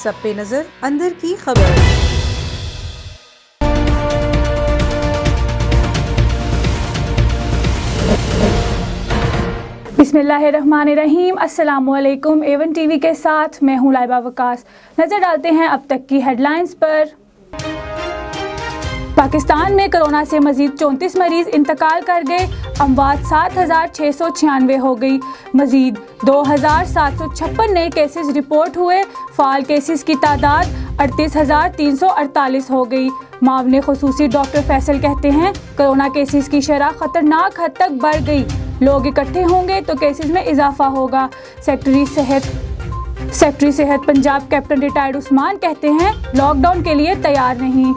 सब पे नजर अंदर की खबर। बिस्मिल्लाहिर्रहमानिर्रहीम। अस्सलामुअलैकुम। एवन टीवी के साथ मैं हूँ लाइबा वकास। नजर डालते हैं अब तक की हेडलाइंस पर। पाकिस्तान में कोरोना से मजीद 34 मरीज इंतकाल कर गए। अमवात 7,696 हो गई। मजीद 2,756 नए केसेस रिपोर्ट हुए। फाल केसेस की तादाद 38,348 हो गई। मावने खुसूसी डॉक्टर फैसल कहते हैं कोरोना केसेस की शरह खतरनाक हद तक बढ़ गई। लोग इकट्ठे होंगे तो केसेस में इजाफा होगा। सेक्रेटरी सेहत पंजाब कैप्टन रिटायर्ड उस्मान कहते हैं लॉकडाउन के लिए तैयार नहीं।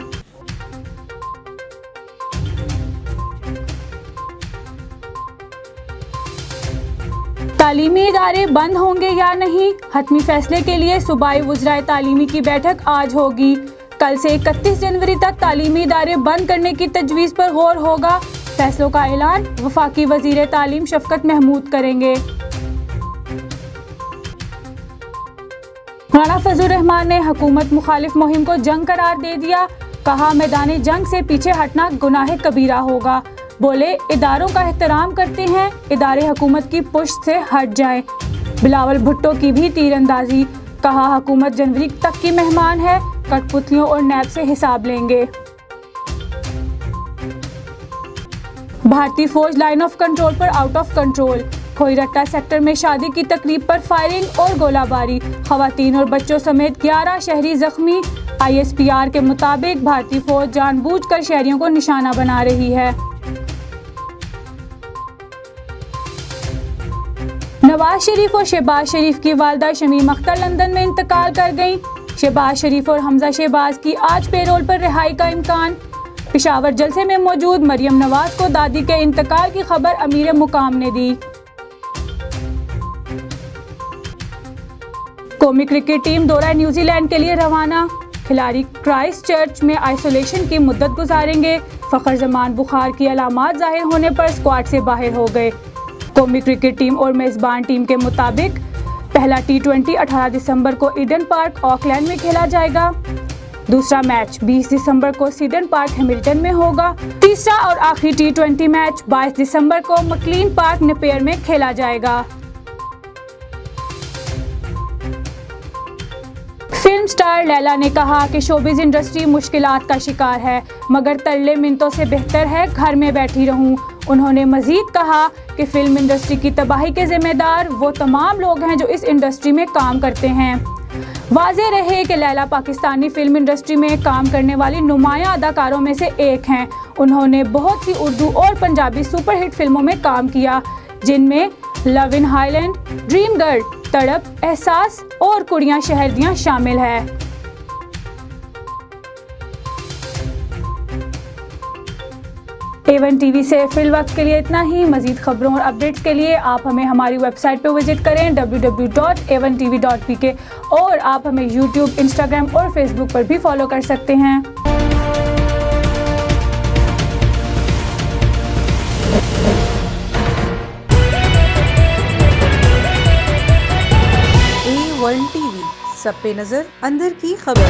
तालीमी इदारे बंद होंगे या नहीं, हतमी फैसले के लिए सूबाई वुज़राए तालीमी की बैठक आज होगी। कल से 31 जनवरी तक तालीमी इदारे बंद करने की तजवीज़ पर गौर होगा। फैसलों का ऐलान वफाकी वज़ीर तालीम शफकत महमूद करेंगे। राना फजल रहमान ने हुकूमत मुखालिफ मुहिम को जंग करार दे दिया। कहा मैदानी जंग से पीछे हटना गुनाह कबीरा होगा। बोले इदारों का एहतराम करते हैं, इदारे हुकूमत की पुश्त से हट जाएं। बिलावल भुट्टो की भी तीरंदाजी। कहा हुकूमत जनवरी तक की मेहमान है, कठपुतलियों और नैब से हिसाब लेंगे। भारतीय फौज लाइन ऑफ कंट्रोल पर आउट ऑफ कंट्रोल। खोईरट्टा सेक्टर में शादी की तकरीब पर फायरिंग और गोलाबारी। खवातीन और बच्चों समेत 11 शहरी जख्मी। ISPR के मुताबिक भारतीय फौज जानबूझकर शहरियों को निशाना बना रही है। नवाज शरीफ और शहबाज शरीफ की वालदा शमीम अख्तर लंदन में इंतकाल कर गईं। शहबाज शरीफ और हमजा शहबाज की आज पेरोल पर रिहाई का इम्कान। पेशावर जलसे में मौजूद मरियम नवाज को दादी के इंतकाल की खबर अमीर मुकाम ने दी। कौमी क्रिकेट टीम दौरा न्यूजीलैंड के लिए रवाना। खिलाड़ी क्राइस्ट चर्च में आइसोलेशन की मुद्दत गुजारेंगे। फखर जमान बुखार की अलामात जाहिर होने पर स्क्वाड से बाहर हो गए। कौमी क्रिकेट टीम और मेजबान टीम के मुताबिक पहला T20 18 दिसंबर को ईडन पार्क ऑकलैंड में खेला जाएगा। दूसरा मैच 20 दिसंबर को सीडन पार्क हैमिल्टन में होगा। तीसरा और आखिरी T20 मैच 22 दिसंबर को मकलीन पार्क नेपियर में खेला जाएगा। फिल्म स्टार लैला ने कहा कि शोबिज इंडस्ट्री मुश्किलात का शिकार है, मगर तरले मिन्नतों से बेहतर है घर में बैठी रहूं। उन्होंने मजीद कहा कि फिल्म इंडस्ट्री की तबाही के जिम्मेदार वो तमाम लोग हैं जो इस इंडस्ट्री में काम करते हैं। वाज़ेह रहे कि लैला पाकिस्तानी फिल्म इंडस्ट्री में काम करने वाली नुमायां अदाकारों में से एक हैं। उन्होंने बहुत सी उर्दू और पंजाबी सुपरहिट फिल्मों में काम किया, जिनमें love in highland, dream girl, तड़प, एहसास और कुड़ियां शहर दियां शामिल है। एवन टीवी से फिल वक्त के लिए इतना ही। मजीद खबरों और अपडेट्स के लिए आप हमें हमारी वेबसाइट पर विजिट करें www.avantv.pk और आप हमें YouTube, Instagram और Facebook पर भी फॉलो कर सकते हैं। A1 TV सब पे नजर अंदर की खबर।